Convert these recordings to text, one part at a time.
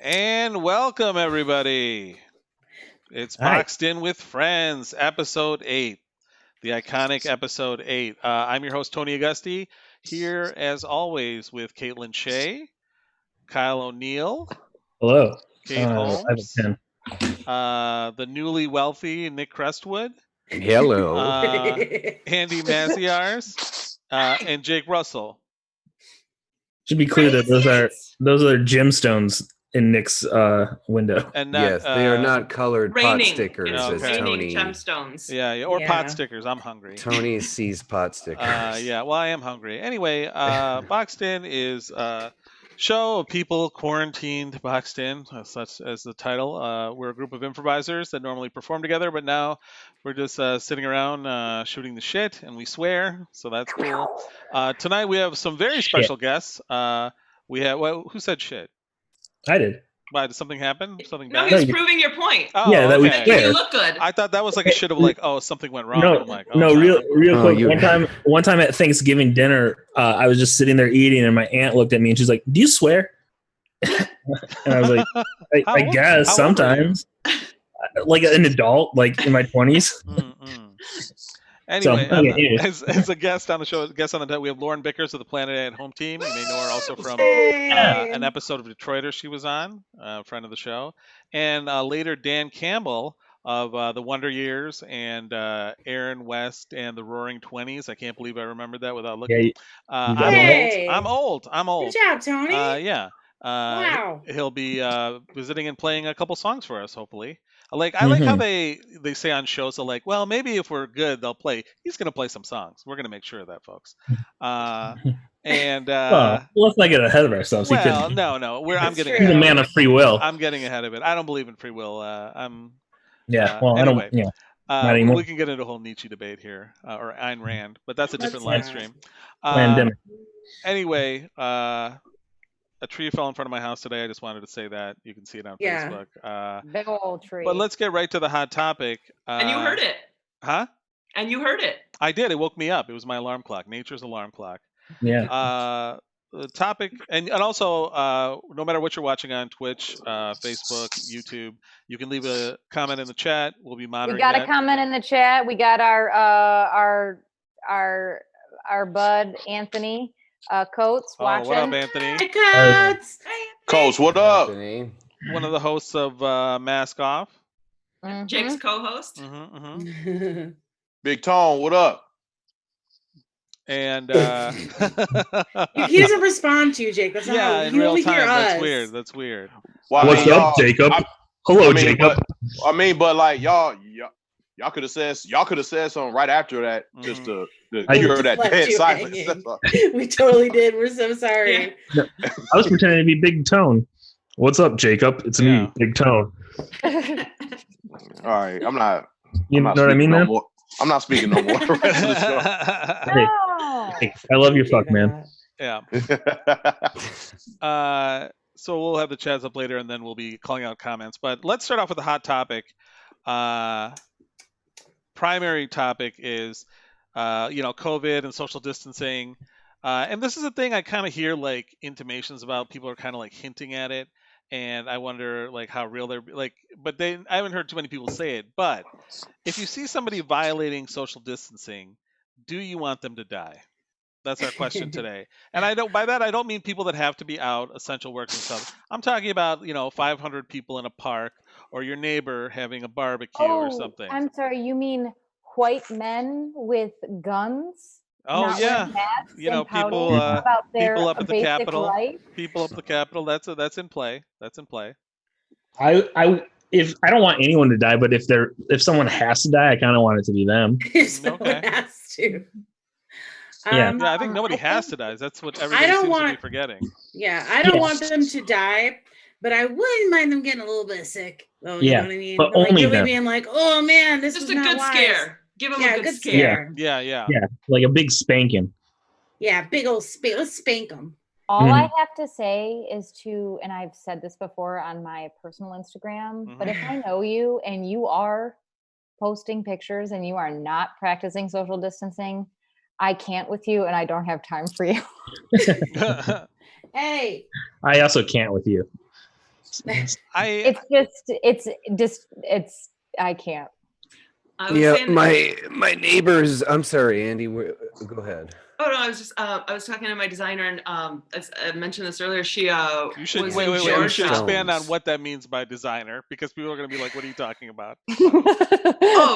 And welcome, everybody. It's Hi. Boxed In with Friends, episode 8, the iconic episode 8. I'm your host, Tony Augusti, here as always with Caitlin Shea, Kyle O'Neill, Hello. Kate I have a Holmes, pen. the newly wealthy Nick Crestwood, Hello. Andy Maziars, and Jake Russell. Should be clear that those are gemstones in Nick's window. And not, Yes, they are not colored pot stickers, It's as raining Tony. Gemstones. Yeah, or pot stickers. I'm hungry. Tony sees pot stickers. Well, I am hungry. Anyway, Boxed In is a show of people quarantined, boxed in, such as the title. We're a group of improvisers that normally perform together, but now we're just sitting around shooting the shit, and we swear, so that's cool. Tonight we have some very special guests. We have who said shit? I did. Why, did something happen? Something No, bad? he was proving your point. Oh, yeah, that okay. we You look good. I thought that was like a shit of like, oh, something went wrong. No, I'm like, real quick. One time at Thanksgiving dinner, I was just sitting there eating, and my aunt looked at me and she's like, "Do you swear?" And I was like, "I guess sometimes." Like an adult, like in my 20s. Anyway, as a guest on the show, we have Lauren Bickers of the Planet at Home team. You may know her also from an episode of Detroiters she was on, friend of the show, and later Dan Campbell of the Wonder Years and Aaron West and the Roaring Twenties. I can't believe I remembered that without looking. I'm old. Good job, Tony. Yeah. Wow. He'll be visiting and playing a couple songs for us, hopefully. I like how they say on shows, so like, well, maybe if we're good, they'll play. He's going to play some songs. We're going to make sure of that, folks. And well, let's not get ahead of ourselves. Well, no. I'm getting. He's a man of free will. I'm getting ahead of it. I don't believe in free will. Anyway, I don't. Yeah. Not anymore. We can get into a whole Nietzsche debate here, or Ayn Rand, but that's a different live stream. Pandemic. Anyway, a tree fell in front of my house today. I just wanted to say that. You can see it on Facebook. Big old tree. But let's get right to the hot topic. And you heard it. Huh? And you heard it. I did. It woke me up. It was my alarm clock. Nature's alarm clock. Yeah. The topic, and also, no matter what you're watching on Twitch, Facebook, YouTube, you can leave a comment in the chat. We'll be monitoring. We got a comment in the chat. We got our bud Anthony Coates watching. What up, Anthony? Hey, Coates. Coates, what up? Anthony. One of the hosts of Mask Off. Mm-hmm. Jake's co-host. Big Tone, what up? And he doesn't respond to you, Jake. That's yeah, not in real time. hear us. That's weird. Well, What's up, Jacob? Hello, Jacob. But like y'all could have said something right after that, just to cure that dead silence. We totally did. We're so sorry. I was pretending to be Big Tone. What's up, Jacob? It's me, Big Tone. All right, I'm not. You know what I mean, man? I'm not speaking no more. The rest of the show. Hey, I love your fuck, man. Yeah. So we'll have the chats up later, and then we'll be calling out comments. But let's start off with the hot topic. Primary topic is, COVID and social distancing. And this is a thing I kind of hear like intimations about. People are kind of like hinting at it. And I wonder like how real they're like, but I haven't heard too many people say it. But if you see somebody violating social distancing, do you want them to die? That's our question today. And I don't mean people that have to be out, essential work and stuff. I'm talking about, 500 people in a park or your neighbor having a barbecue or something. I'm sorry, you mean white men with guns? Oh yeah, people up at the Capitol. Life? People up at the Capitol. That's in play. That's in play. I don't want anyone to die, but if someone has to die, I kind of want it to be them. If someone has to. Yeah, I think nobody has to die. That's what everybody seems to be forgetting. Yeah, I don't want them to die, but I wouldn't mind them getting a little bit sick. Oh, you know what I mean? But only them. Being like, oh man, this is just a good wise. scare. Give them a good scare. Yeah, like a big spanking. Yeah, big old spank. Let's spank them. All I have to say is and I've said this before on my personal Instagram, but if I know you and you are posting pictures and you are not practicing social distancing, I can't with you and I don't have time for you. Hey. I also can't with you. I can't. My neighbors. I'm sorry, Andy. Go ahead. Oh no, I was talking to my designer, and as I mentioned this earlier, she you should was wait. in You Georgia. should expand on what that means by designer, because people are going to be like, "What are you talking about?"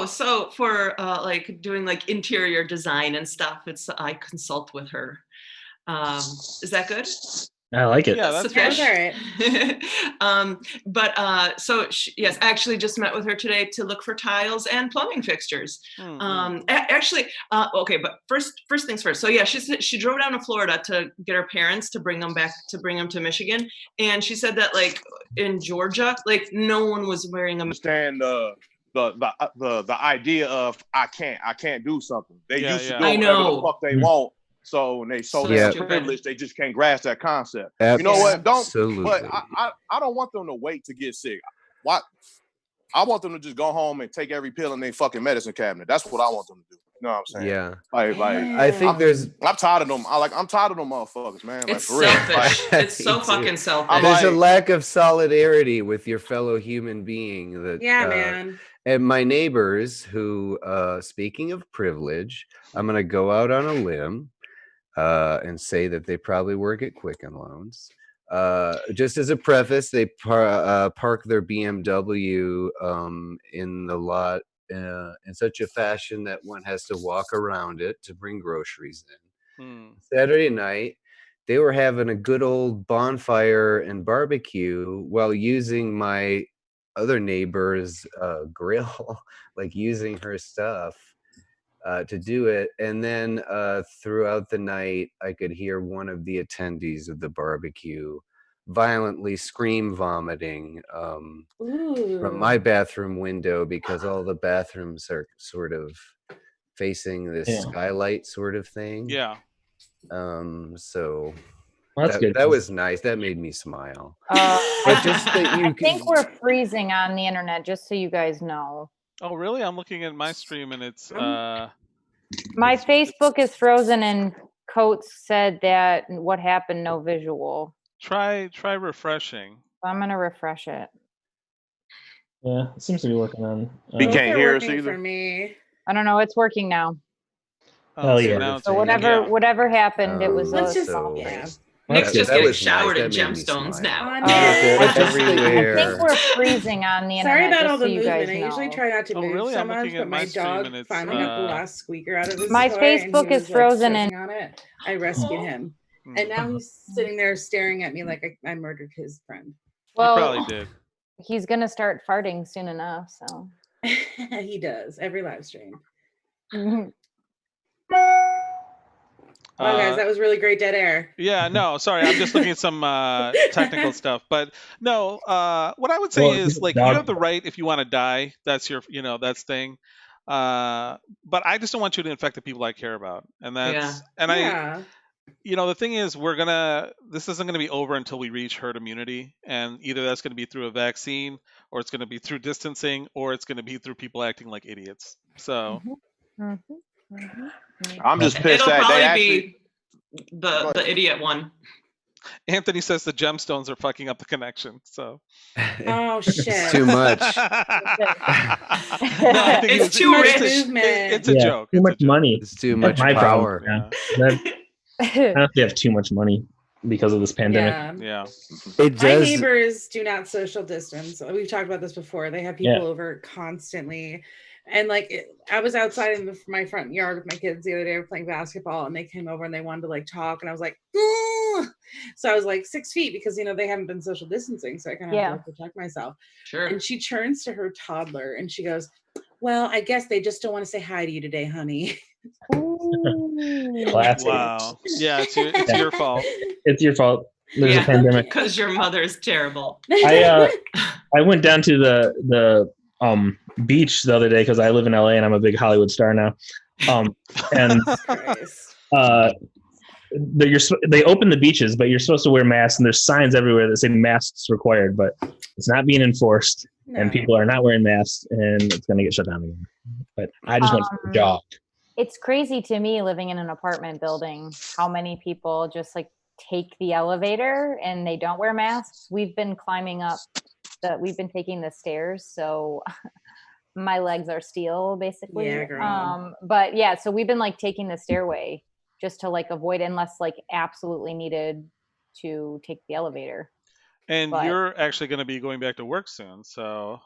So for like doing like interior design and stuff, I consult with her. Is that good? I like it. Yeah, that's all right. So yes, I actually just met with her today to look for tiles and plumbing fixtures. Okay, but first things first. So yeah, she drove down to Florida to get her parents to bring them to Michigan, and she said that like in Georgia, like no one was wearing a. Understand the idea of I can't do something. They used to do whatever the fuck they want. So when they so privileged, they just can't grasp that concept. You know what? But I don't want them to wait to get sick. Why? I want them to just go home and take every pill in their fucking medicine cabinet. That's what I want them to do. You know what I'm saying? Yeah. Like I think I'm tired of them. I'm tired of them motherfuckers, man. Like, It's for real. selfish. It's so fucking selfish. There's a lack of solidarity with your fellow human being. Man. And my neighbors, who, speaking of privilege, I'm going to go out on a limb and say that they probably work at Quicken Loans. Just as a preface, they park their BMW in the lot in such a fashion that one has to walk around it to bring groceries in. Saturday night, they were having a good old bonfire and barbecue while using my other neighbor's grill, like using her stuff to do it. And then throughout the night, I could hear one of the attendees of the barbecue violently scream vomiting from my bathroom window, because all the bathrooms are sort of facing this skylight sort of thing. Yeah. So that's good. That was nice. That made me smile. But just that I think we're freezing on the internet, just so you guys know. Oh, really? I'm looking at my stream and it's my Facebook is frozen, and Coates said that what happened, no visual. Try refreshing. I'm gonna refresh it. Yeah, it seems to be working on. He can't hear us either. For me. I don't know. It's working now. Oh yeah. So whatever happened, it was. Let's just Nick's just getting showered in gemstones now. I think we're freezing on the internet. Sorry about all the so movement. I usually try not to move so much, but my dog finally got the last squeaker out of his My toy, Facebook is frozen and on it. I rescued him, and now he's sitting there staring at me like I murdered his friend. Well, you probably did. He's gonna start farting soon enough, so he does every live stream. Wow, guys, that was really great dead air. Yeah, no, sorry, I'm just looking at some technical stuff, but no, what I would say is like you have the right if you want to die. That's your, that's thing. But I just don't want you to infect the people I care about, and that's the thing is this isn't gonna be over until we reach herd immunity, and either that's gonna be through a vaccine, or it's gonna be through distancing, or it's gonna be through people acting like idiots. So. I'm just pissed that they actually be the idiot one. Anthony says the gemstones are fucking up the connection. So. Oh shit! It's too much. It's too rich. It's a joke. Too much money. It's too much power. I have to have too much money because of this pandemic. Yeah. My neighbors do not social distance. We've talked about this before. They have people over constantly. And I was outside in my front yard with my kids the other day. We were playing basketball, and they came over and they wanted to talk, and I was like, "Ooh!" So I was 6 feet because they haven't been social distancing, so I kind of have to protect myself. Sure. And she turns to her toddler and she goes, "Well, I guess they just don't want to say hi to you today, honey." Classic. Wow. Yeah, it's your fault. It's your fault. There's a pandemic. Because your mother is terrible. I went down to the beach the other day because I live in LA and I'm a big Hollywood star now. And they open the beaches, but you're supposed to wear masks, and there's signs everywhere that say masks required, but it's not being enforced, and people are not wearing masks, and it's going to get shut down again. But I just went for a jog. It's crazy to me living in an apartment building how many people just take the elevator and they don't wear masks. We've been taking the stairs, so my legs are steel basically. Yeah, girl. But yeah, so we've been like taking the stairway just to like avoid, unless like absolutely needed to take the elevator. And you're actually going to be going back to work soon, so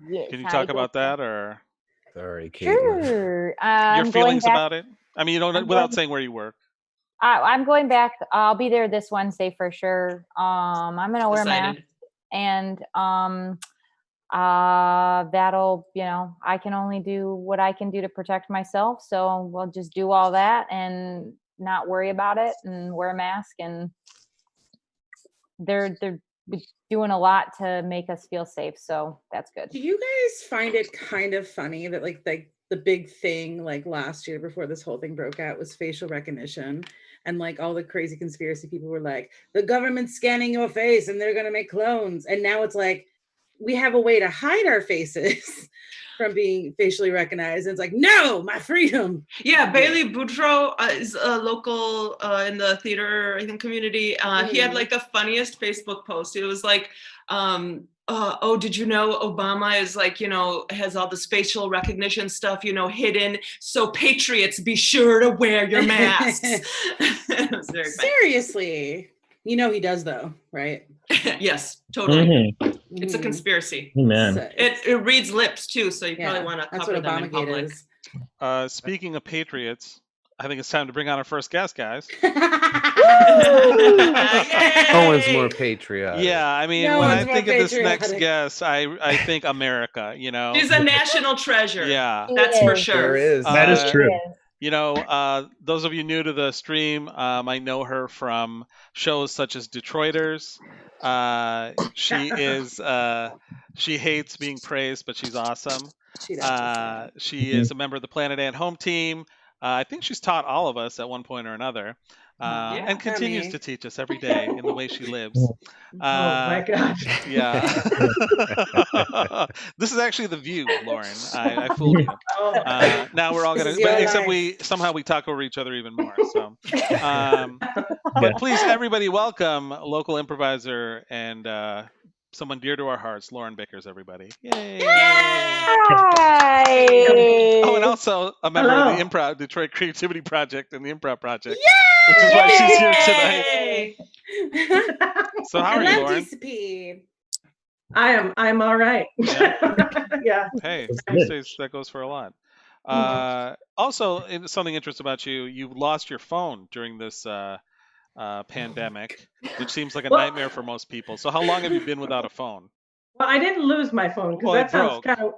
yes, can you talk about that, or sorry, Caitlin. Sure. Your feelings about it? I mean, you don't without saying where you work. I'm going back. I'll be there this Wednesday for sure. I'm gonna wear a mask, and that'll, I can only do what I can do to protect myself. So we'll just do all that and not worry about it and wear a mask. And they're doing a lot to make us feel safe, so that's good. Do you guys find it kind of funny that like the big thing like last year before this whole thing broke out was facial recognition, and like all the crazy conspiracy people were like, the government's scanning your face and they're gonna make clones, and now it's like we have a way to hide our faces from being facially recognized, and it's like, no, my freedom. Yeah, Bailey Boudreaux is a local in the theater, I think, community. He had like the funniest Facebook post. It was like, oh, did you know Obama is like, has all this facial recognition stuff, hidden. So patriots, be sure to wear your masks. It was very funny. Seriously. He does though, right? Yes, totally. It's a conspiracy. Man. It reads lips too, so you probably want to cover them in public. Speaking of patriots, I think it's time to bring on our first guest, guys. No one's more patriotic. Yeah, I mean, when I think of this next guest, I think America, She's a national treasure. Yeah. That's for sure. There is. That is true. Those of you new to the stream might know her from shows such as Detroiters. She hates being praised, but she's awesome. She is a member of the Planet Ant home team. I think she's taught all of us at one point or another, and continues to teach us every day in the way she lives. Oh my gosh. Yeah. This is actually the view, Lauren. I fooled you. Now we're all gonna, except we talk over each other even more. So, but please, everybody, welcome local improviser and someone dear to our hearts, Lauren Bickers. Everybody. Yay! Hi. Oh, and also a member of the Improv Detroit Creativity Project and the Improv Project, which is why she's here tonight. So how are you, Lauren? DCP. I'm all right. Yeah. Hey, these days that goes for a lot. Also, something interesting about you, you lost your phone during this pandemic, which seems like a nightmare for most people. So how long have you been without a phone? Well, I didn't lose my phone because that sounds kind of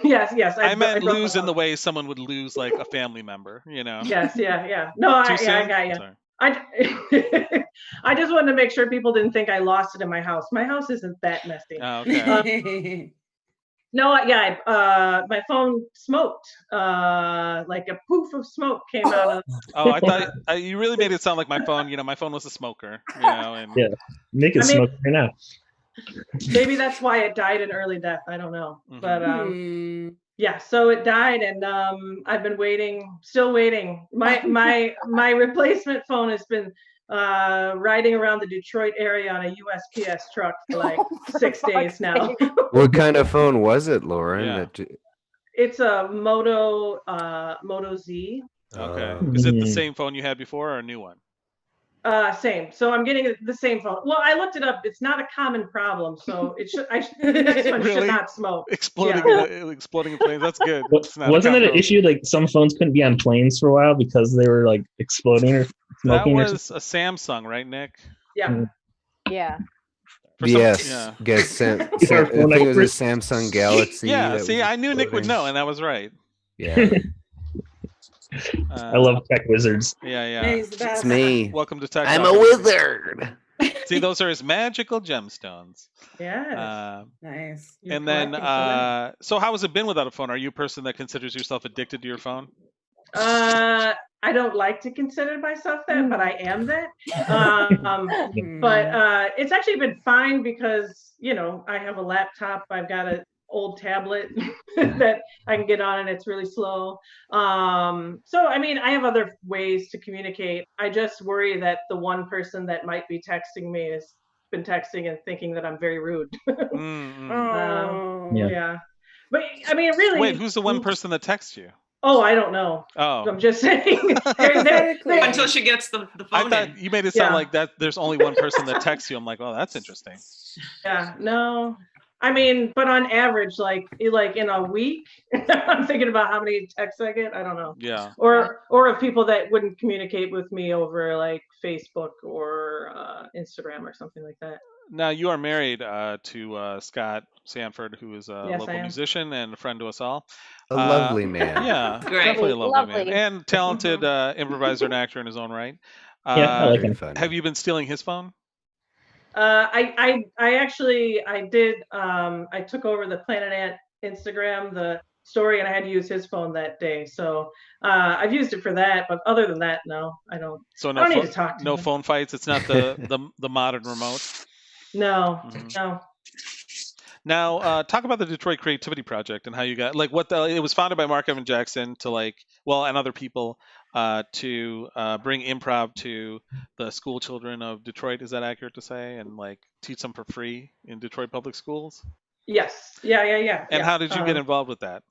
yes. I meant lose in the way someone would lose like a family member, Yes, yeah. No, I got you. Sorry. I just wanted to make sure people didn't think I lost it in my house. My house isn't that messy. Oh, okay. My phone smoked. Like a poof of smoke came out of. Oh, I thought you really made it sound like my phone. My phone was a smoker. And yeah, make it smoke right now. Maybe that's why it died an early death. I don't know, but yeah. So it died, and I've been waiting, still waiting. My replacement phone has been riding around the Detroit area on a USPS truck for like 6 days now. What kind of phone was it, Lauren? Yeah. It's a Moto Z. Okay. Is it the same phone you had before or a new one? Same. So I'm getting the same phone. Well, I looked it up. It's not a common problem, so it should. This one should not smoke. Exploding in planes. That's good. Wasn't it an issue like some phones couldn't be on planes for a while because they were like exploding or smoking? That was a Samsung, right, Nick? Yeah. Yeah. Yes. I think it was a Samsung Galaxy. Yeah. See, I knew Nick would know, and that was right. Yeah. I love tech wizards. Yeah. It's me. Welcome to Tech. I'm a wizard. See, those are his magical gemstones. Yeah. Nice. And then, so how has it been without a phone? Are you a person that considers yourself addicted to your phone? I don't like to consider myself that, but I am that. But it's actually been fine because I have a laptop. I've got old tablet that I can get on, and it's really slow. So I mean, I have other ways to communicate. I just worry that the one person that might be texting me has been texting and thinking that I'm very rude. Yeah. But I mean, really. Wait, who's the one person that texts you? Oh, I don't know. Oh, I'm just saying. Until she gets the phone. I thought you made it sound like that. There's only one person that texts you. I'm like, oh, that's interesting. Yeah. No. I mean, but on average, like in a week, I'm thinking about how many texts I get. I don't know. Yeah. Or of people that wouldn't communicate with me over like Facebook or Instagram or something like that. Now, you are married to Scott Sanford, who is a local musician and a friend to us all. A lovely man. Yeah, definitely a lovely man. And talented improviser and actor in his own right. I like him. Have you been stealing his phone? I actually did. I took over the Planet Ant Instagram, the story, and I had to use his phone that day. So I've used it for that, but other than that, no, I don't. So I don't need to talk to no him. phone fights. It's not the modern remote. No, no. Now, talk about the Detroit Creativity Project and how you got it was founded by Mark Evan Jackson and other people to bring improv to the school children of Detroit. Is that accurate to say? And teach them for free in Detroit public schools? Yes. Yeah. And how did you get involved with that?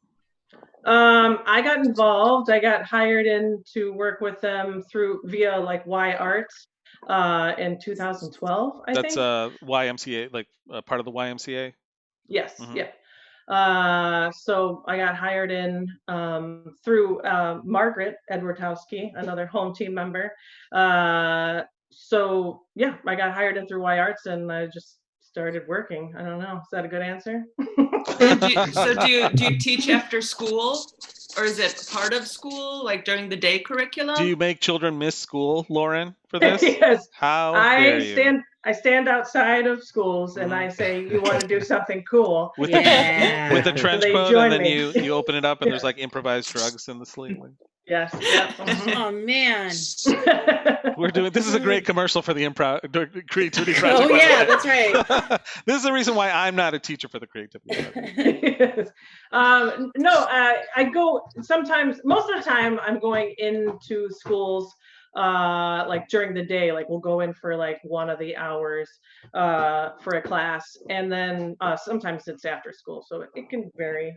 I got involved. I got hired in to work with them via Y Arts. In 2012, I think. That's YMCA, part of the YMCA? Yes, yeah. So I got hired in through Margaret Edwardowski, another home team member. So yeah, I got hired in through Y Arts, and I just started working. I don't know. Is that a good answer? Do you teach after school? Or is it part of school, during the day curriculum? Do you make children miss school, Lauren, for this? Yes. How dare you? I stand outside of schools and I say, you want to do something cool. With the trench coat, and then you open it up and there's improvised drugs in the sleeve. Yes. Yep. Oh man. This is a great commercial for the Improv Creativity Project. Oh yeah, that's right. This is the reason why I'm not a teacher for the Creativity Project. No, I go sometimes, most of the time I'm going into schools during the day, we'll go in for one of the hours for a class, and then sometimes it's after school, so it can vary.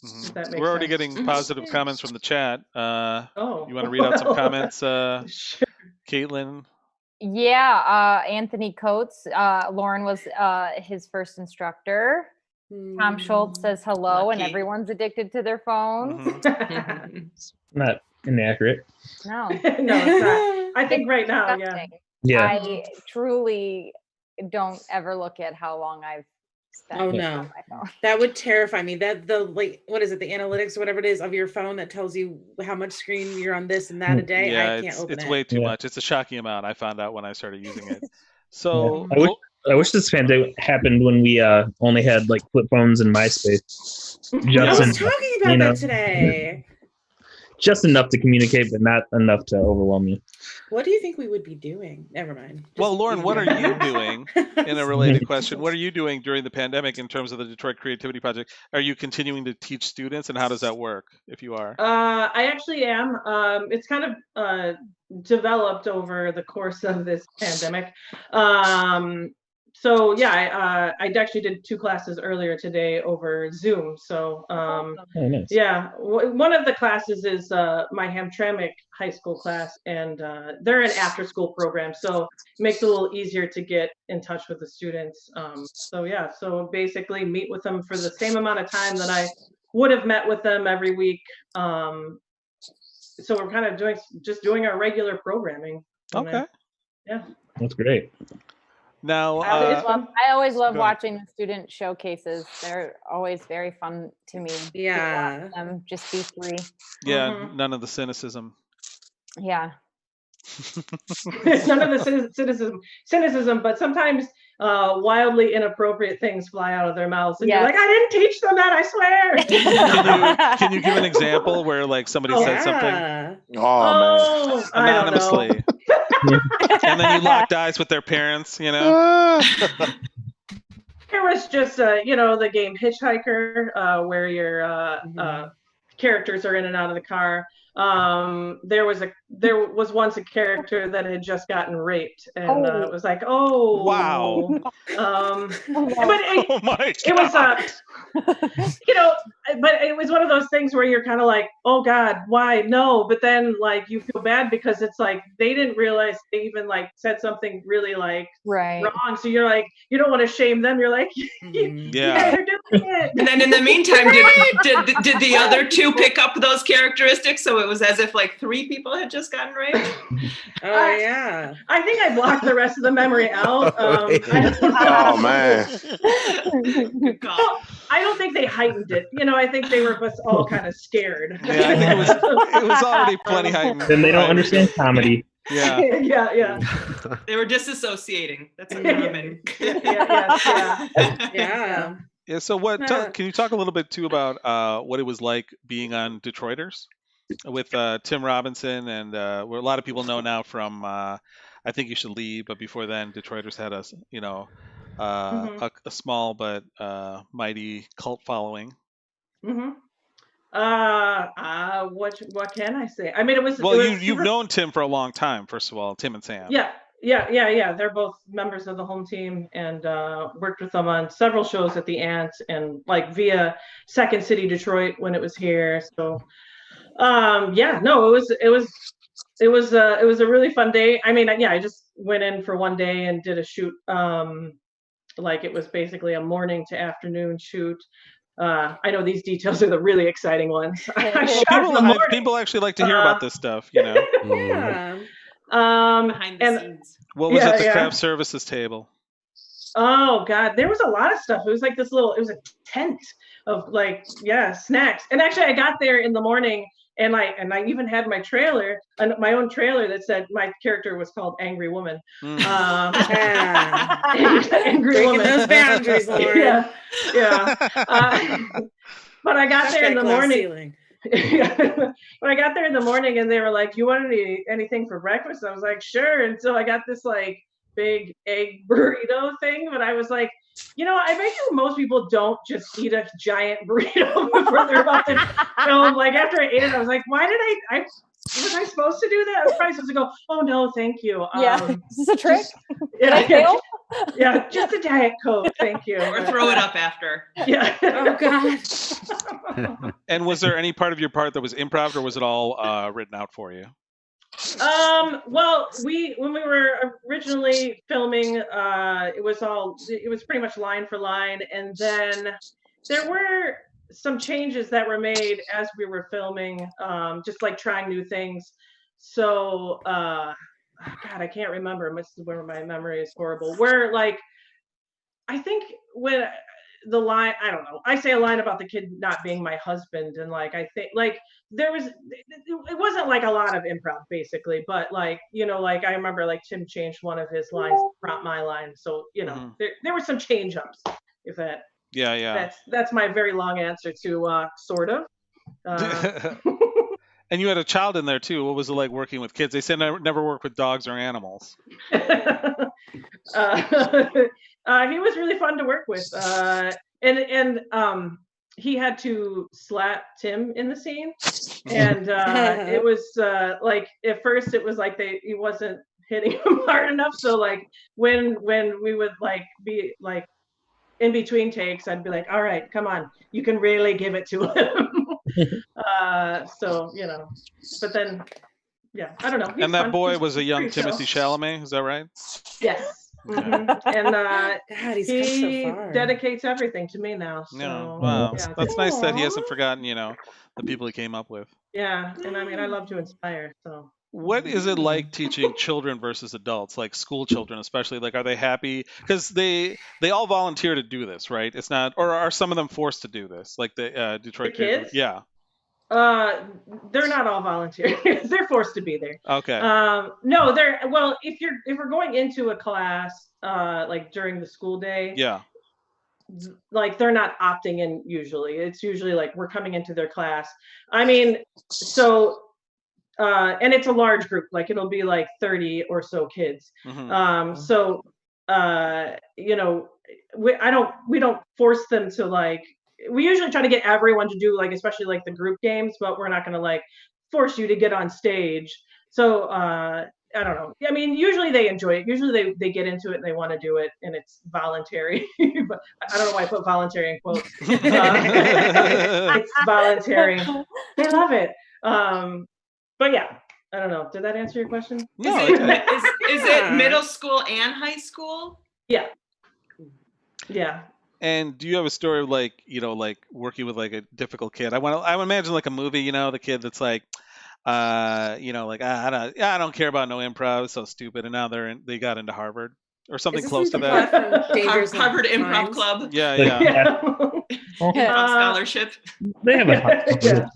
Mm-hmm. We're already getting positive comments from the chat. You want to read out some comments, Sure. Caitlin? Yeah, Anthony Coates. Lauren was his first instructor. Tom Schultz says hello, and everyone's addicted to their phones. Mm-hmm. Not inaccurate. No, no, it's not. I think right now, yeah. I truly don't ever look at how long I've spent. Oh no, on my phone. That would terrify me. That what is it? The analytics, whatever it is, of your phone that tells you how much screen you're on this and that a day. Yeah, I can't open it. It's way too much. It's a shocking amount. I found out when I started using it. So I wish this pandemic happened when we only had flip phones and MySpace. I was talking about that today. Just enough to communicate, but not enough to overwhelm you. What do you think we would be doing? Never mind. Well, Lauren, what are you doing in a related question? What are you doing during the pandemic in terms of the Detroit Creativity Project? Are you continuing to teach students, and how does that work if you are? I actually am. It's kind of developed over the course of this pandemic. So yeah, I actually did 2 classes earlier today over Zoom. So nice. Yeah, one of the classes is my Hamtramck high school class, and they're an after-school program, so it makes it a little easier to get in touch with the students. So yeah, so basically meet with them for the same amount of time that I would have met with them every week. So we're kind of doing our regular programming. Okay. Yeah. That's great. Now, I always love watching the student showcases. They're always very fun to me. Yeah. To watch them just be free. Yeah, none of the cynicism. Yeah. None of the cynicism, but sometimes wildly inappropriate things fly out of their mouths, and you're like, I didn't teach them that, I swear. Can you give an example where somebody said something? Oh man, anonymously, and then you locked eyes with their parents, Parents there was just the game Hitchhiker, where your characters are in and out of the car. There was once a character that had just gotten raped, and it was like, oh wow. But it was but it was one of those things where you're kind of like, oh God, why? No, but then like you feel bad because it's like they didn't realize they even like said something really like wrong. So you're like, you don't want to shame them. You're like, you guys are doing it. And then in the meantime, did the other two pick up those characteristics? So it was as if like 3 people had just gotten raped. I think I blocked the rest of the memory out. Oh man. I don't think they heightened it. I think they were just all kind of scared. Yeah, I think it was already plenty heightened. Then they don't understand comedy. Yeah. Yeah. They were disassociating. That's a common. Yeah. Yeah. So can you talk a little bit too about what it was like being on Detroiters with Tim Robinson and where a lot of people know now from I Think You Should Leave, but before then Detroiters had a small but mighty cult following. What can I say? I mean, it was. Well, you've known Tim for a long time. First of all, Tim and Sam. Yeah. They're both members of the home team, and worked with them on several shows at the Ant and like via Second City Detroit when it was here. So, it was a really fun day. I mean, I just went in for one day and did a shoot. Like it was basically a morning to afternoon shoot. I know these details are the really exciting ones. People actually like to hear about this stuff, Yeah. Behind the scenes. What was at the craft services table? Oh God, there was a lot of stuff. It was like it was a tent of like, snacks. And actually I got there in the morning and I even had my trailer, my own trailer that said my character was called Angry Woman. Angry Woman. Those boundaries, Lauren. Yeah. But I got there in the morning. When I got there in the morning and they were like, you want anything for breakfast? I was like, sure. And so I got this like big egg burrito thing, but I was like, I bet you most people don't just eat a giant burrito before they're about to film. Like after I ate it, I was like, why did was I supposed to do that? I was probably supposed to go, oh no, thank you. Is this a trick? Just a Diet Coke, thank you. Or throw it up after. Yeah. Oh God. And was there any part of your part that was improv, or was it all written out for you? Well, when we were originally filming, it was pretty much line for line, and then there were some changes that were made as we were filming, just like trying new things. So, God, I can't remember. Where my memory is horrible. Where like, I think when the line, I don't know, I say a line about the kid not being my husband, and like I think like it wasn't like a lot of improv basically, but like like I remember like Tim changed one of his lines to prompt my line, so there were some change ups. If that that's my very long answer to sort of. And you had a child in there too. What was it like working with kids? They said never work with dogs or animals. He was really fun to work with, and he had to slap Tim in the scene, and it was like at first it was like he wasn't hitting him hard enough. So like when we would like be like in between takes, I'd be like, all right, come on, you can really give it to him. So but then I don't know. And that boy was a young Timothée Chalamet, is that right? Yes. Mm-hmm. And God, he so far. dedicates everything to me now. So, wow. That's nice that he hasn't forgotten, the people he came up with. Yeah, and I mean, I love to inspire. So, what is it like teaching children versus adults, like school children, especially? Like, are they happy? Because they all volunteer to do this, right? It's not, or are some of them forced to do this? Like the Detroit kids? Yeah. They're not all volunteer. They're forced to be there. Okay. No, if we're going into a class, like during the school day. Yeah. Like they're not opting in usually. It's usually like we're coming into their class. I mean, so, and it's a large group, like it'll be like 30 or so kids. Mm-hmm. So, we don't force them to like. We usually try to get everyone to do like, especially like the group games, but we're not going to like force you to get on stage. So I don't know. I mean, usually they enjoy it. Usually they get into it and they want to do it, and it's voluntary. But I don't know why I put voluntary in quotes. It's voluntary. They love it. But yeah, I don't know. Did that answer your question? No. Is it middle school and high school? Yeah. Yeah. And do you have a story of like, like working with like a difficult kid? I would imagine like a movie, the kid that's like, like I don't care about no improv, it's so stupid, and now they got into Harvard or something close to that. Harvard Improv Club. Yeah. Improv scholarship. They have a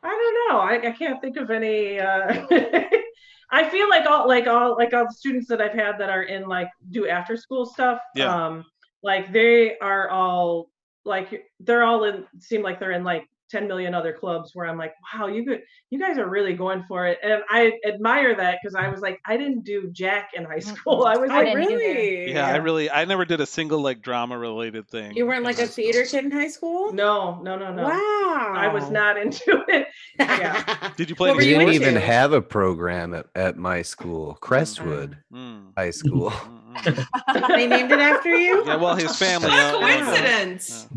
I don't know. I can't think of any. I feel like all the students that I've had that are in like do after school stuff. Yeah. Like they are all like they're all in. Seem like they're in like 10 million other clubs where I'm like, wow, you guys are really going for it, and I admire that because I was like, I didn't do jack in high school. I was like, really? Yeah, I never did a single like drama related thing. You weren't like a theater kid in high school? No. Wow. I was not into it. Yeah. Did you play? We didn't even have a program at my school, Crestwood High School. They named it after you? Yeah, well, his family. What a coincidence.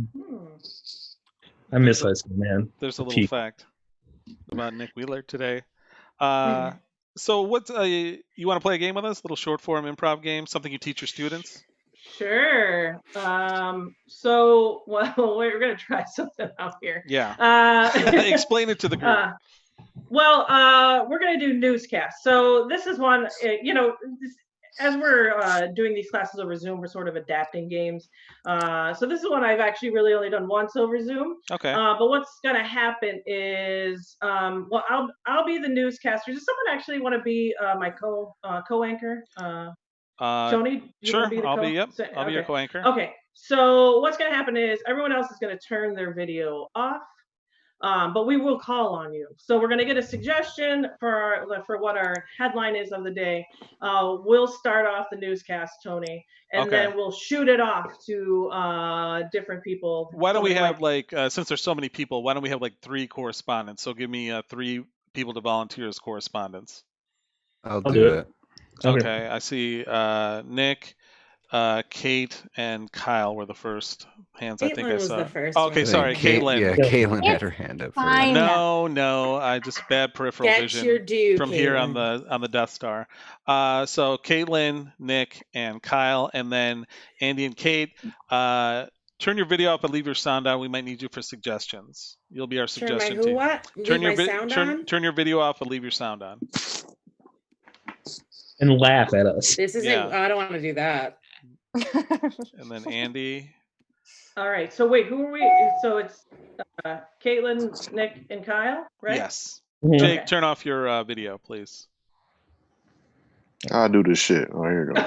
I miss high school, man. There's a little fact about Nick Wheeler today. So what you want to play a game with us? A little short form improv game, something you teach your students? Sure. So we're gonna try something out here. Yeah. Explain it to the group. We're gonna do newscast. So this is one, as we're doing these classes over Zoom, we're sort of adapting games. So this is one I've actually really only done once over Zoom. Okay. But what's gonna happen is, I'll be the newscaster. Does someone actually want to be my co-anchor? Tony? Sure. I'll be your co-anchor. Okay. So what's gonna happen is everyone else is gonna turn their video off. But we will call on you. So we're going to get a suggestion for what our headline is of the day. We'll start off the newscast, Tony, and then we'll shoot it off to different people. Why don't we have since there's so many people, why don't we have like 3 correspondents? So give me 3 people to volunteer as correspondents. I'll do it. Okay. I see Nick, Kate, and Kyle were the first hands. Caitlin I think I saw. Was the first okay, one. sorry, Caitlin. Yeah, Caitlin had her hand up. Fine. No, I just bad peripheral vision your due, from Caitlin. here on the Death Star. So Caitlin, Nick, and Kyle, and then Andy and Kate. Turn your video up and leave your sound on. We might need you for suggestions. You'll be our suggestion team. Turn your video off and leave your sound on. And laugh at us. This isn't. Yeah. I don't want to do that. And then Andy. All right. So wait, who are we? So it's Caitlin, Nick, and Kyle, right? Yes. Jake, turn off your video, please. I'll do this shit. Oh, here you go.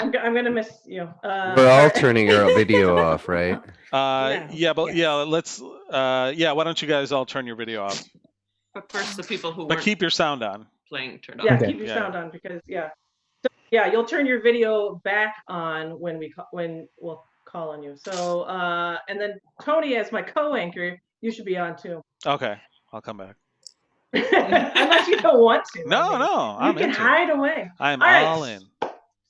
I'm gonna miss you. We're all turning our video off, right? Let's. Why don't you guys all turn your video off? But first, the people who. But keep your sound on. Playing turned on. Yeah, keep your sound on because you'll turn your video back on when we'll call on you. So and then Tony as my co-anchor, you should be on too. Okay, I'll come back. Unless you don't want to. No, you can hide away. I'm all in.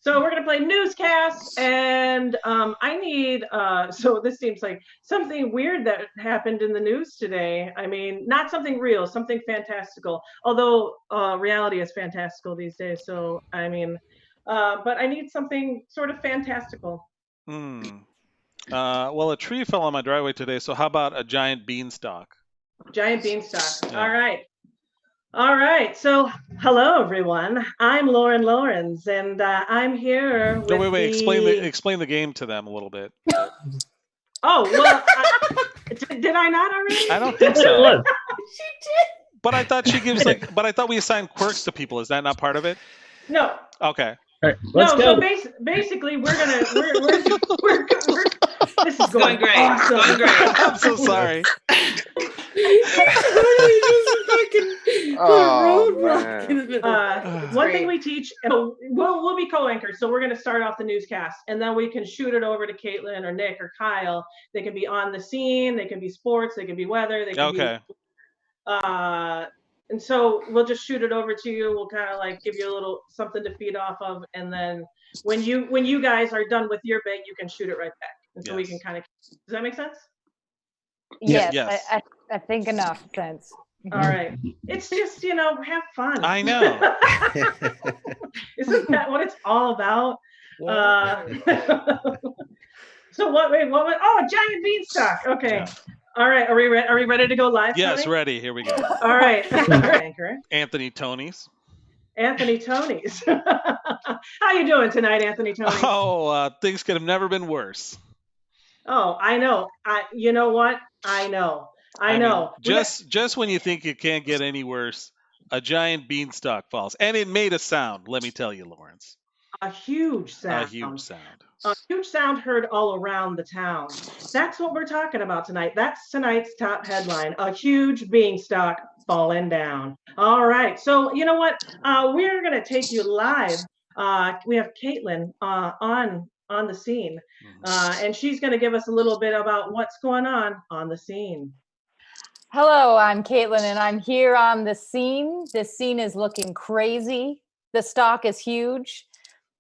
So we're gonna play newscast, and I need. So this seems like something weird that happened in the news today. I mean, not something real, something fantastical. Although reality is fantastical these days. So I mean, but I need something sort of fantastical. Well, a tree fell on my driveway today. So how about a giant beanstalk? Giant beanstalk. Yeah. All right. So, hello everyone. I'm Lauren Lawrence, and I'm here. Wait. Explain the game to them a little bit. Oh well, did I not already? I don't think so. She did. But I thought she gives But I thought we assigned quirks to people. Is that not part of it? No. Okay. All right, let's go. So basically, we're this is going great. Awesome. Going great. I'm so sorry. roadblock in the middle. One thing we teach, we'll be co-anchors, so we're going to start off the newscast, and then we can shoot it over to Caitlin or Nick or Kyle. They can be on the scene, they can be sports, they can be weather, they can be. And so we'll just shoot it over to you. We'll kind of like give you a little something to feed off of, and then when you guys are done with your bit, you can shoot it right back, and so we can kind of. Does that make sense? Yes. I think enough sense. All right. It's just, have fun. I know. Isn't that what it's all about? So what? Oh, a giant beanstalk. Okay. Yeah. All right. Are we ready to go live? Yes, tonight? Ready. Here we go. All right. Anthony Tonys. Anthony Tonys. How you doing tonight, Anthony Tonys? Oh, things could have never been worse. Oh, I know. You know what? I know. I know. Mean, just when you think it can't get any worse, a giant beanstalk falls. And it made a sound, let me tell you, Lawrence. A huge sound. A huge sound. A huge sound heard all around the town. That's what we're talking about tonight. That's tonight's top headline. A huge beanstalk falling down. All right. So you know what? We're going to take you live. We have Caitlin on the scene. And she's going to give us a little bit about what's going on the scene. Hello, I'm Caitlin, and I'm here on the scene. This scene is looking crazy. The stock is huge.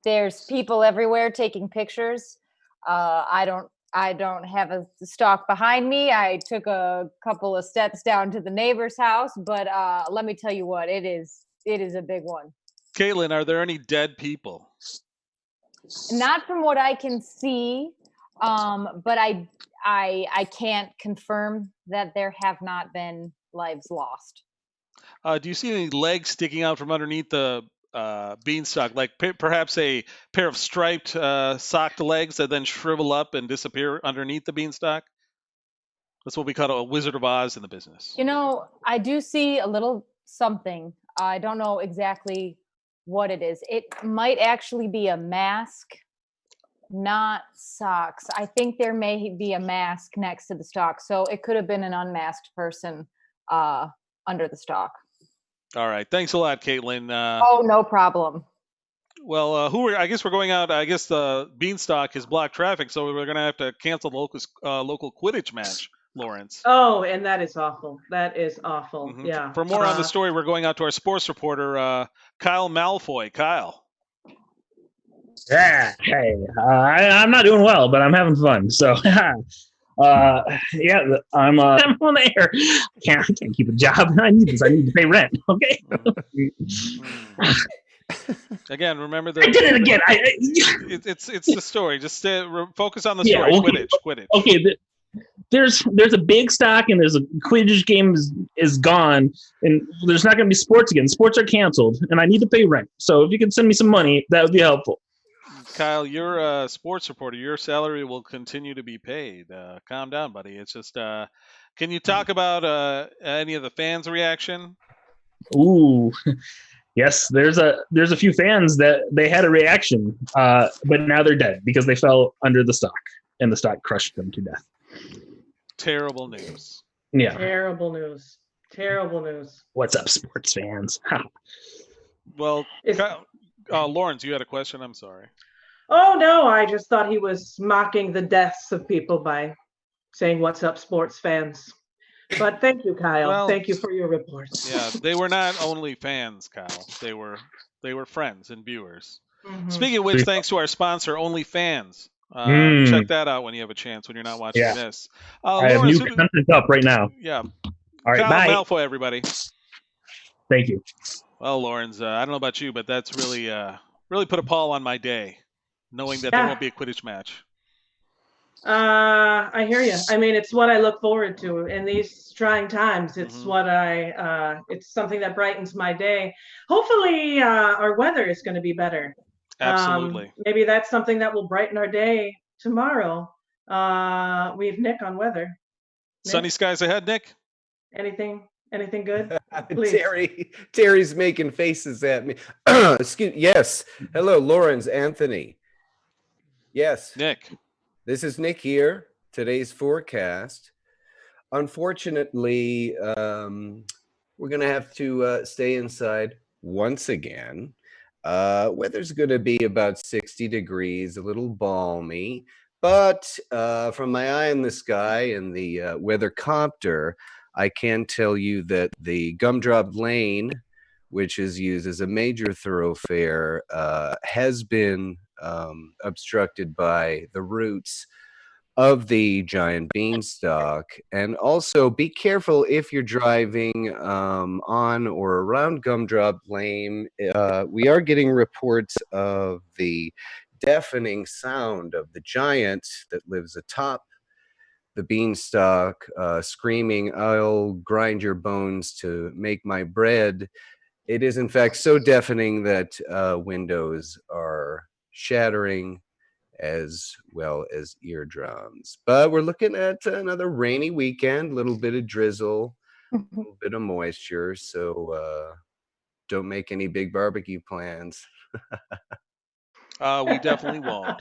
There's people everywhere taking pictures. I don't have a stock behind me. I took a couple of steps down to the neighbor's house, but let me tell you what, it is a big one. Caitlin, are there any dead people? Not from what I can see, but I can't confirm that there have not been lives lost. Do you see any legs sticking out from underneath the beanstalk, like perhaps a pair of striped socked legs that then shrivel up and disappear underneath the beanstalk? That's what we call a Wizard of Oz in the business. I do see a little something. I don't know exactly what it is. It might actually be a mask, not socks. I think there may be a mask next to the stock, so it could have been an unmasked person under the stock. All right, thanks a lot, Caitlin. Oh, no problem. Well, I guess we're going out. I guess the beanstalk has blocked traffic, so we're going to have to cancel the local Quidditch match, Lawrence. Oh, and that is awful. That is awful. Mm-hmm. Yeah. For more on the story, we're going out to our sports reporter, Kyle Malfoy. Kyle. Yeah. Hey, I'm not doing well, but I'm having fun. So, yeah, I'm on the air. I can't keep a job. I need this. I need to pay rent. Okay. Again, remember I did it again. It's the story. Just focus on the story. Okay. Quidditch. Okay. There's a big stock and there's a Quidditch game is gone and there's not going to be sports again. Sports are canceled and I need to pay rent. So if you can send me some money, that would be helpful. Kyle, you're a sports reporter. Your salary will continue to be paid. Calm down, buddy. It's just, can you talk about any of the fans' reaction? Ooh, yes. There's a few fans that they had a reaction, but now they're dead because they fell under the stock and the stock crushed them to death. Terrible news. Yeah. Terrible news. Terrible news. What's up, sports fans? Well, Lawrence, you had a question? I'm sorry. Oh, no, I just thought he was mocking the deaths of people by saying, "What's up, sports fans?" But thank you, Kyle. Well, thank you for your reports. Yeah, they were not only fans, Kyle. They were friends and viewers. Mm-hmm. Speaking of which, thanks to our sponsor, OnlyFans. Check that out when you have a chance when you're not watching this. I have new content up right now. Yeah. All right, Kyle bye. Malfoy, everybody. Thank you. Well, Lawrence, I don't know about you, but that's really put a pall on my day, knowing that there won't be a Quidditch match. I hear you. I mean, it's what I look forward to in these trying times. It's what it's something that brightens my day. Hopefully, our weather is going to be better. Absolutely. Maybe that's something that will brighten our day tomorrow. We have Nick on weather. Nick? Sunny skies ahead, Nick. Anything good? Terry's making faces at me. Yes. Hello, Lawrence, Anthony. Yes. Nick. This is Nick here. Today's forecast. Unfortunately, we're going to have to stay inside once again. Weather's going to be about 60 degrees, a little balmy. But from my eye in the sky and the weather copter, I can tell you that the Gumdrop Lane, which is used as a major thoroughfare, has been obstructed by the roots of the giant beanstalk. And also be careful if you're driving on or around Gumdrop Lane. We are getting reports of the deafening sound of the giant that lives atop the beanstalk, screaming, "I'll grind your bones to make my bread." It is in fact so deafening that windows are shattering, as well as eardrums. But we're looking at another rainy weekend, a little bit of drizzle, a little bit of moisture. So don't make any big barbecue plans. We definitely won't.